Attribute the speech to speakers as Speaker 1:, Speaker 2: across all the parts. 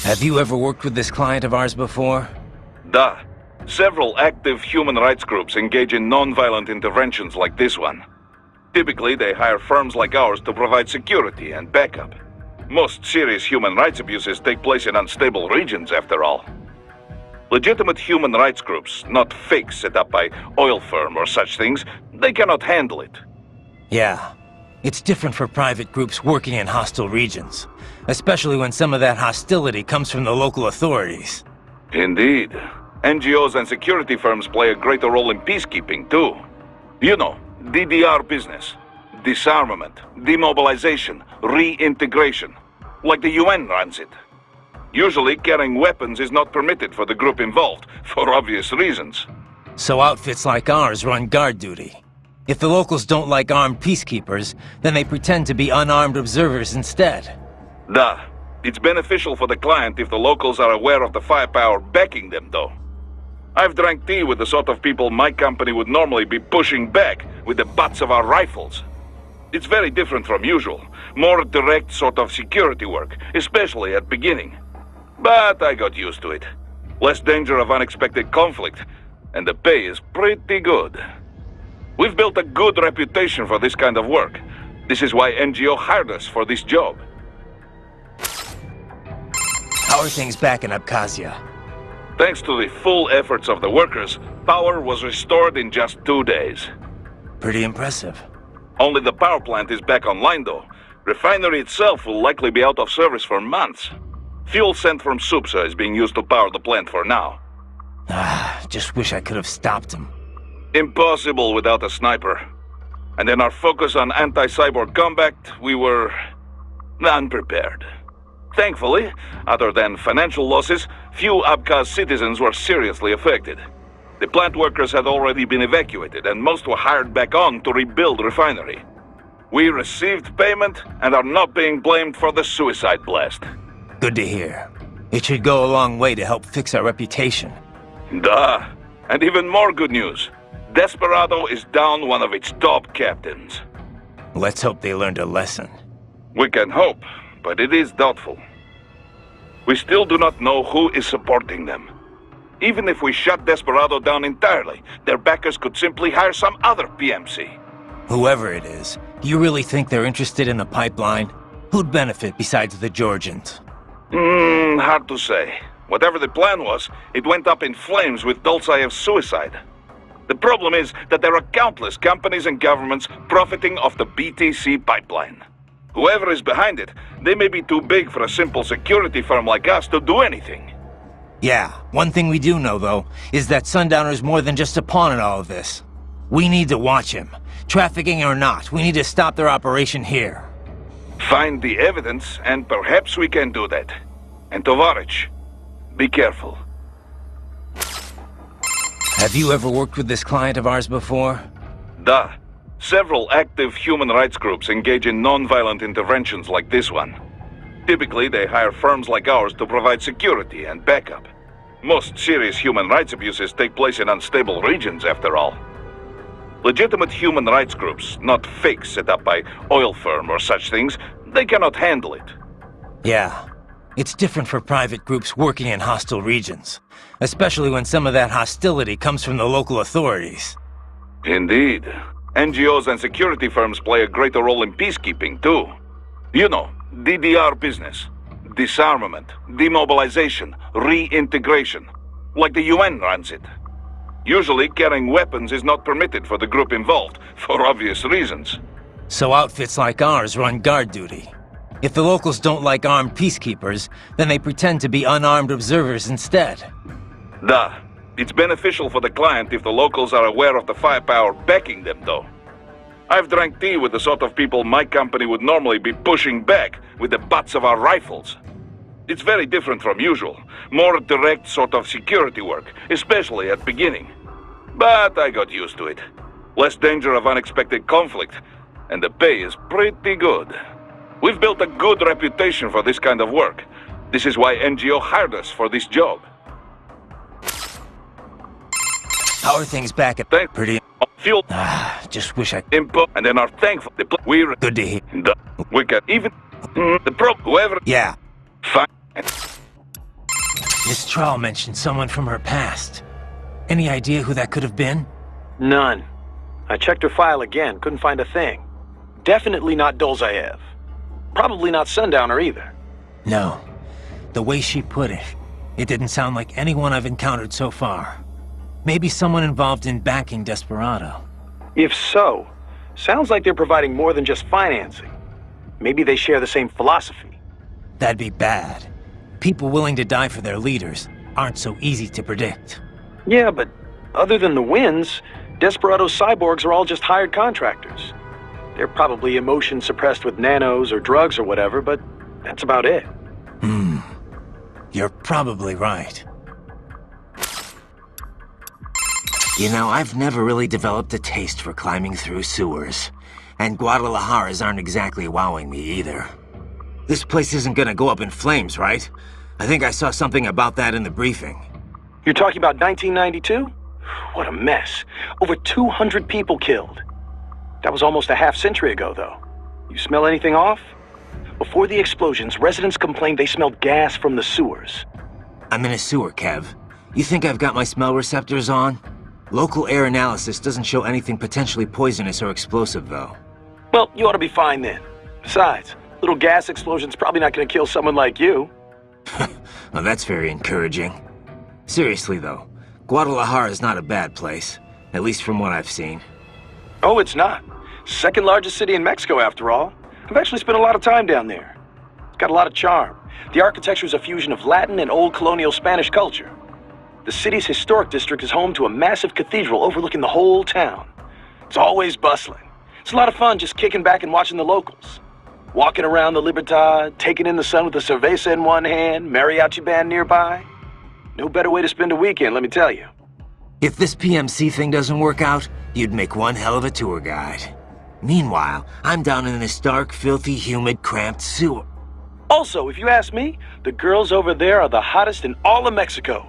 Speaker 1: Have you ever worked with this client of ours before?
Speaker 2: Duh. Several active human rights groups engage in non-violent interventions like this one. Typically, they hire firms like ours to provide security and backup. Most serious human rights abuses take place in unstable regions, after all. Legitimate human rights groups, not fakes set up by oil firm or such things, they cannot handle it.
Speaker 1: Yeah. It's different for private groups working in hostile regions, especially when some of that hostility comes from the local authorities.
Speaker 2: Indeed. NGOs and security firms play a greater role in peacekeeping, too. You know, DDR business. Disarmament, demobilization, reintegration. Like the UN runs it. Usually, carrying weapons is not permitted for the group involved, for obvious reasons.
Speaker 1: So outfits like ours run guard duty. If the locals don't like armed peacekeepers, then they pretend to be unarmed observers instead.
Speaker 2: Duh. It's beneficial for the client if the locals are aware of the firepower backing them, though. I've drank tea with the sort of people my company would normally be pushing back with the butts of our rifles. It's very different from usual. More direct sort of security work, especially at beginning. But I got used to it. Less danger of unexpected conflict, and the pay is pretty good. We've built a good reputation for this kind of work. This is why NGO hired us for this job.
Speaker 1: How are things back in Abkhazia?
Speaker 2: Thanks to the full efforts of the workers, power was restored in just 2 days.
Speaker 1: Pretty impressive.
Speaker 2: Only the power plant is back online, though. Refinery itself will likely be out of service for months. Fuel sent from Supsa is being used to power the plant for now.
Speaker 1: Just wish I could have stopped him.
Speaker 2: Impossible without a sniper. And in our focus on anti-cyborg combat, we were unprepared. Thankfully, other than financial losses, few Abkhaz citizens were seriously affected. The plant workers had already been evacuated, and most were hired back on to rebuild refinery. We received payment and are not being blamed for the suicide blast.
Speaker 1: Good to hear. It should go a long way to help fix our reputation.
Speaker 2: Duh. And even more good news. Desperado is down one of its top captains.
Speaker 1: Let's hope they learned a lesson.
Speaker 2: We can hope, but it is doubtful. We still do not know who is supporting them. Even if we shut Desperado down entirely, their backers could simply hire some other PMC.
Speaker 1: Whoever it is, do you really think they're interested in the pipeline? Who'd benefit besides the Georgians?
Speaker 2: Hard to say. Whatever the plan was, it went up in flames with Dulcayev's suicide. The problem is that there are countless companies and governments profiting off the BTC pipeline. Whoever is behind it, they may be too big for a simple security firm like us to do anything.
Speaker 1: Yeah, one thing we do know, though, is that Sundowner's more than just a pawn in all of this. We need to watch him. Trafficking or not, we need to stop their operation here.
Speaker 2: Find the evidence, and perhaps we can do that. And Tovarich, be careful.
Speaker 1: Have you ever worked with this client of ours before?
Speaker 2: Duh. Several active human rights groups engage in non-violent interventions like this one. Typically, they hire firms like ours to provide security and backup. Most serious human rights abuses take place in unstable regions, after all. Legitimate human rights groups, not fakes set up by oil firm or such things, they cannot handle it.
Speaker 1: Yeah. It's different for private groups working in hostile regions, especially when some of that hostility comes from the local authorities.
Speaker 2: Indeed. NGOs and security firms play a greater role in peacekeeping, too. You know, DDR business. Disarmament, demobilization, reintegration. Like the UN runs it. Usually, carrying weapons is not permitted for the group involved, for obvious reasons.
Speaker 1: So outfits like ours run guard duty. If the locals don't like armed peacekeepers, then they pretend to be unarmed observers instead.
Speaker 2: Duh. It's beneficial for the client if the locals are aware of the firepower backing them, though. I've drank tea with the sort of people my company would normally be pushing back with the butts of our rifles. It's very different from usual. More direct sort of security work, especially at beginning. But I got used to it. Less danger of unexpected conflict, and the pay is pretty good. We've built a good reputation for this kind of work. This is why NGO hired us for this job.
Speaker 1: How are things back at pretty?
Speaker 2: Fuel.
Speaker 1: Just wish I
Speaker 2: input, and then are thankful. We're
Speaker 1: good to hear.
Speaker 2: We can even the whoever.
Speaker 1: Yeah.
Speaker 2: Fine.
Speaker 1: Miss Trawl mentioned someone from her past. Any idea who that could have been?
Speaker 3: None. I checked her file again, couldn't find a thing. Definitely not Dolzaev. Probably not Sundowner either.
Speaker 1: No. The way she put it, it didn't sound like anyone I've encountered so far. Maybe someone involved in backing Desperado.
Speaker 3: If so, sounds like they're providing more than just financing. Maybe they share the same philosophy.
Speaker 1: That'd be bad. People willing to die for their leaders aren't so easy to predict.
Speaker 3: Yeah, but other than the wins, Desperado's cyborgs are all just hired contractors. They're probably emotion suppressed with nanos or drugs or whatever, but that's about it.
Speaker 1: You're probably right. You know, I've never really developed a taste for climbing through sewers. And Guadalajaras aren't exactly wowing me either. This place isn't gonna go up in flames, right? I think I saw something about that in the briefing.
Speaker 3: You're talking about 1992? What a mess. Over 200 people killed. That was almost a half-century ago, though. You smell anything off? Before the explosions, residents complained they smelled gas from the sewers.
Speaker 1: I'm in a sewer, Kev. You think I've got my smell receptors on? Local air analysis doesn't show anything potentially poisonous or explosive, though.
Speaker 3: Well, you ought to be fine then. Besides, little gas explosion's probably not gonna kill someone like you.
Speaker 1: Well, that's very encouraging. Seriously, though, Guadalajara is not a bad place, at least from what I've seen.
Speaker 3: Oh, it's not. Second largest city in Mexico, after all. I've actually spent a lot of time down there. It's got a lot of charm. The architecture is a fusion of Latin and old colonial Spanish culture. The city's historic district is home to a massive cathedral overlooking the whole town. It's always bustling. It's a lot of fun just kicking back and watching the locals. Walking around the Libertad, taking in the sun with a cerveza in one hand, mariachi band nearby. No better way to spend a weekend, let me tell you.
Speaker 1: If this PMC thing doesn't work out, you'd make one hell of a tour guide. Meanwhile, I'm down in this dark, filthy, humid, cramped sewer.
Speaker 3: Also, if you ask me, the girls over there are the hottest in all of Mexico.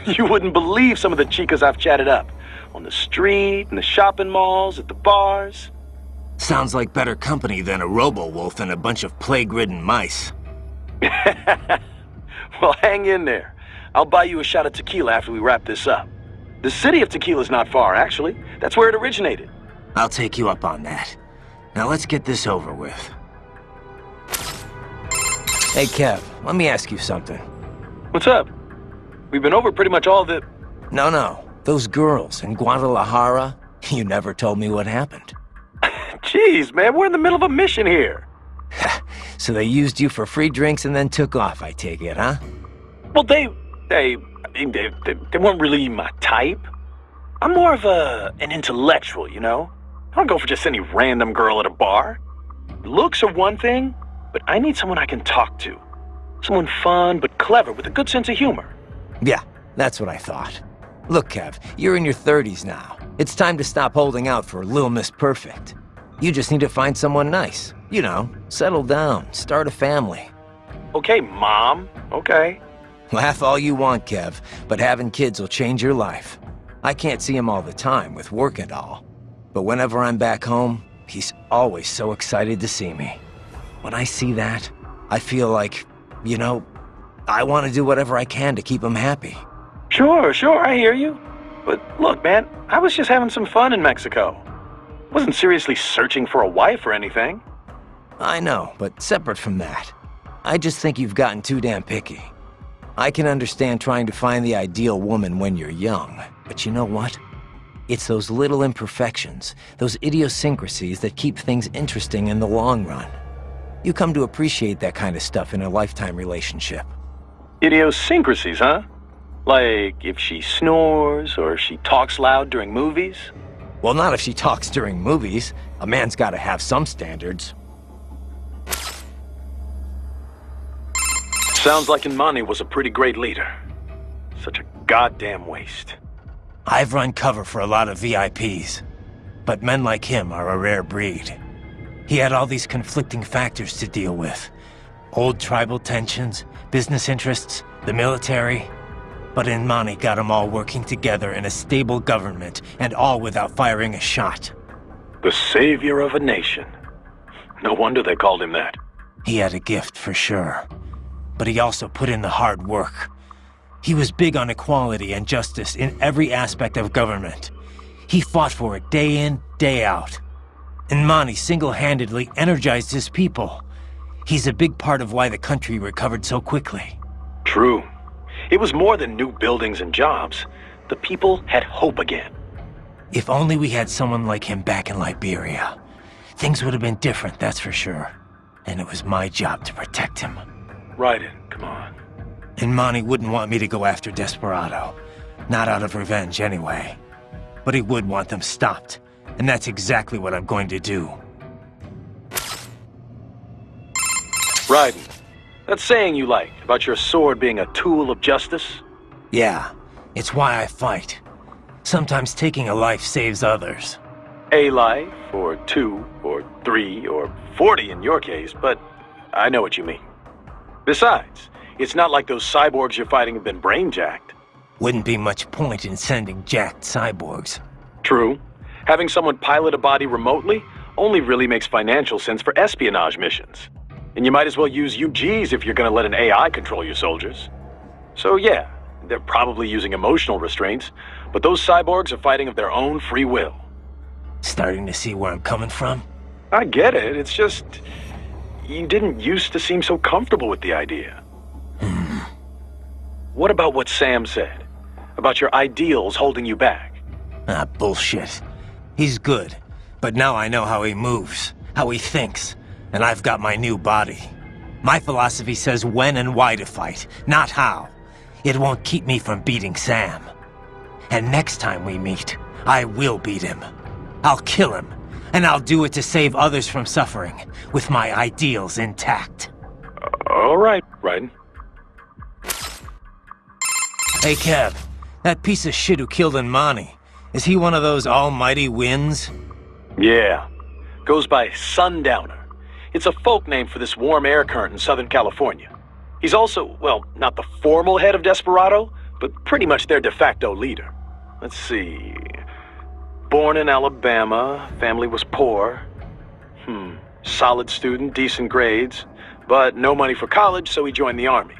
Speaker 3: You wouldn't believe some of the chicas I've chatted up. On the street, in the shopping malls, at the bars.
Speaker 1: Sounds like better company than a robo-wolf and a bunch of plague-ridden mice.
Speaker 3: Well, hang in there. I'll buy you a shot of tequila after we wrap this up. The city of Tequila's not far, actually. That's where it originated.
Speaker 1: I'll take you up on that. Now let's get this over with. Hey, Kev, let me ask you something.
Speaker 3: What's up? We've been over pretty much all the...
Speaker 1: No. Those girls in Guadalajara, you never told me what happened.
Speaker 3: Jeez, man, we're in the middle of a mission here.
Speaker 1: So they used you for free drinks and then took off, I take it, huh?
Speaker 3: Well, they weren't really my type. I'm more of an intellectual, you know? I don't go for just any random girl at a bar. Looks are one thing, but I need someone I can talk to. Someone fun but clever with a good sense of humor.
Speaker 1: Yeah, that's what I thought. Look, Kev, you're in your 30s now. It's time to stop holding out for Lil Miss Perfect. You just need to find someone nice. You know, settle down, start a family.
Speaker 3: Okay, Mom. Okay.
Speaker 1: Laugh all you want, Kev, but having kids will change your life. I can't see him all the time with work and all. But whenever I'm back home, he's always so excited to see me. When I see that, I feel like, you know, I want to do whatever I can to keep him happy.
Speaker 3: Sure, I hear you. But look, man, I was just having some fun in Mexico. Wasn't seriously searching for a wife or anything.
Speaker 1: I know, but separate from that, I just think you've gotten too damn picky. I can understand trying to find the ideal woman when you're young, but you know what? It's those little imperfections, those idiosyncrasies that keep things interesting in the long run. You come to appreciate that kind of stuff in a lifetime relationship.
Speaker 3: Idiosyncrasies, huh? Like if she snores or she talks loud during movies?
Speaker 1: Well, not if she talks during movies. A man's gotta have some standards.
Speaker 3: Sounds like Inmani was a pretty great leader. Such a goddamn waste.
Speaker 1: I've run cover for a lot of VIPs, but men like him are a rare breed. He had all these conflicting factors to deal with. Old tribal tensions, business interests, the military. But Inmani got them all working together in a stable government, and all without firing a shot.
Speaker 3: The savior of a nation. No wonder they called him that.
Speaker 1: He had a gift for sure. But he also put in the hard work. He was big on equality and justice in every aspect of government. He fought for it day in, day out. And Monty single-handedly energized his people. He's a big part of why the country recovered so quickly.
Speaker 3: True. It was more than new buildings and jobs. The people had hope again.
Speaker 1: If only we had someone like him back in Liberia. Things would have been different, that's for sure. And it was my job to protect him.
Speaker 3: Raiden, come on.
Speaker 1: And Monty wouldn't want me to go after Desperado. Not out of revenge, anyway. But he would want them stopped. And that's exactly what I'm going to do.
Speaker 3: Raiden, that saying you like about your sword being a tool of justice?
Speaker 1: Yeah, it's why I fight. Sometimes taking a life saves others.
Speaker 3: A life, or 2, or 3, or 40 in your case, but I know what you mean. Besides, it's not like those cyborgs you're fighting have been brain-jacked.
Speaker 1: Wouldn't be much point in sending jacked cyborgs.
Speaker 3: True. Having someone pilot a body remotely only really makes financial sense for espionage missions. And you might as well use UGs if you're gonna let an AI control your soldiers. So yeah, they're probably using emotional restraints, but those cyborgs are fighting of their own free will.
Speaker 1: Starting to see where I'm coming from?
Speaker 3: I get it, it's just... you didn't used to seem so comfortable with the idea. What about what Sam said? About your ideals holding you back?
Speaker 1: Ah, bullshit. He's good, but now I know how he moves, how he thinks, and I've got my new body. My philosophy says when and why to fight, not how. It won't keep me from beating Sam. And next time we meet, I will beat him. I'll kill him, and I'll do it to save others from suffering, with my ideals intact.
Speaker 3: All right, Raiden.
Speaker 1: Hey, Kev, that piece of shit who killed Imani, is he one of those almighty winds?
Speaker 3: Yeah. Goes by Sundowner. It's a folk name for this warm air current in Southern California. He's also, well, not the formal head of Desperado, but pretty much their de facto leader. Let's see... Born in Alabama, family was poor. Solid student, decent grades, but no money for college, so he joined the army.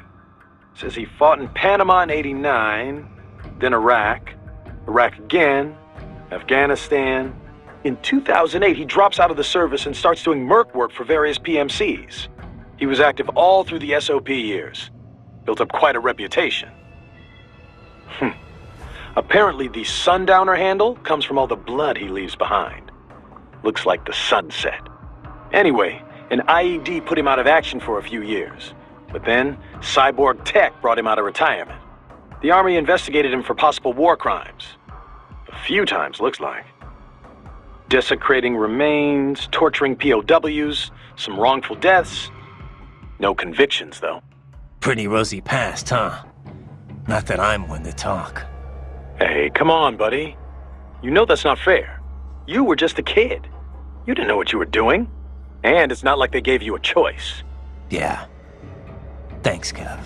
Speaker 3: Says he fought in Panama in '89, then Iraq again, Afghanistan. In 2008, he drops out of the service and starts doing merc work for various PMCs. He was active all through the SOP years. Built up quite a reputation. Apparently, the Sundowner handle comes from all the blood he leaves behind. Looks like the sunset. Anyway, an IED put him out of action for a few years. But then, cyborg tech brought him out of retirement. The army investigated him for possible war crimes. A few times, looks like. Desecrating remains, torturing POWs, some wrongful deaths. No convictions, though.
Speaker 1: Pretty rosy past, huh? Not that I'm one to talk.
Speaker 3: Hey, come on, buddy. You know that's not fair. You were just a kid. You didn't know what you were doing. And it's not like they gave you a choice.
Speaker 1: Yeah. Thanks, Kev.